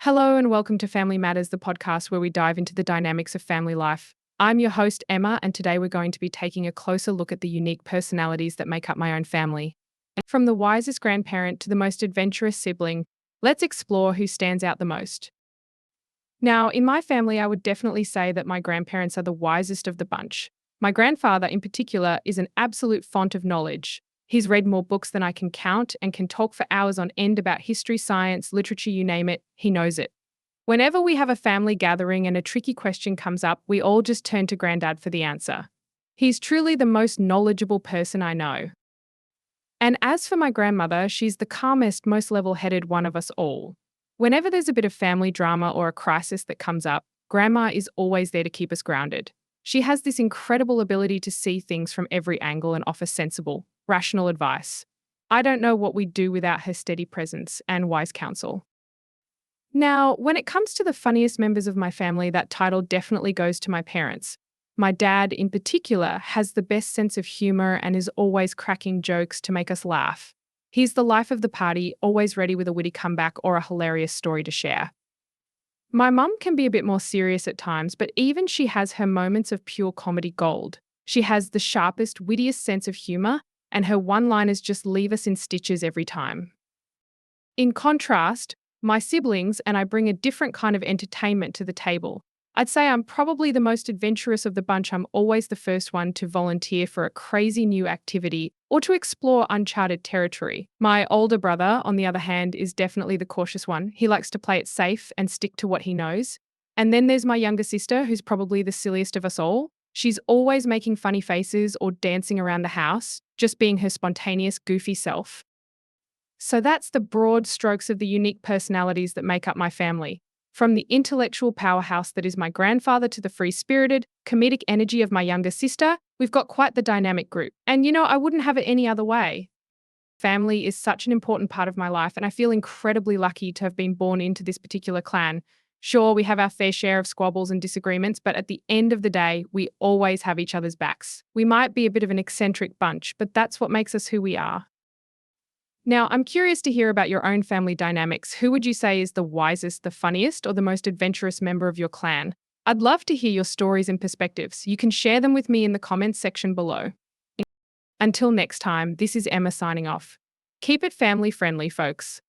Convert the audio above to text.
Hello and welcome to Family Matters, the podcast where we dive into the dynamics of family life. I'm your host, Emma, and today we're going to be taking a closer look at the unique personalities that make up my own family. From the wisest grandparent to the most adventurous sibling, let's explore who stands out the most. Now, in my family, I would definitely say that my grandparents are the wisest of the bunch. My grandfather, in particular, is an absolute font of knowledge. He's read more books than I can count and can talk for hours on end about history, science, literature, you name it, he knows it. Whenever we have a family gathering and a tricky question comes up, we all just turn to Grandad for the answer. He's truly the most knowledgeable person I know. And as for my grandmother, she's the calmest, most level-headed one of us all. Whenever there's a bit of family drama or a crisis that comes up, Grandma is always there to keep us grounded. She has this incredible ability to see things from every angle and offer sensible, rational advice. I don't know what we'd do without her steady presence and wise counsel. Now, when it comes to the funniest members of my family, that title definitely goes to my parents. My dad, in particular, has the best sense of humor and is always cracking jokes to make us laugh. He's the life of the party, always ready with a witty comeback or a hilarious story to share. My mum can be a bit more serious at times, but even she has her moments of pure comedy gold. She has the sharpest, wittiest sense of humor, and her one-liners just leave us in stitches every time. In contrast, my siblings and I bring a different kind of entertainment to the table. I'd say I'm probably the most adventurous of the bunch. I'm always the first one to volunteer for a crazy new activity or to explore uncharted territory. My older brother, on the other hand, is definitely the cautious one. He likes to play it safe and stick to what he knows. And then there's my younger sister, who's probably the silliest of us all. She's always making funny faces or dancing around the house, just being her spontaneous, goofy self. So that's the broad strokes of the unique personalities that make up my family. From the intellectual powerhouse that is my grandfather to the free-spirited, comedic energy of my younger sister, we've got quite the dynamic group. And I wouldn't have it any other way. Family is such an important part of my life, and I feel incredibly lucky to have been born into this particular clan. Sure, we have our fair share of squabbles and disagreements, but at the end of the day, we always have each other's backs. We might be a bit of an eccentric bunch, but that's what makes us who we are. Now, I'm curious to hear about your own family dynamics. Who would you say is the wisest, the funniest, or the most adventurous member of your clan? I'd love to hear your stories and perspectives. You can share them with me in the comments section below. Until next time, this is Emma signing off. Keep it family friendly, folks.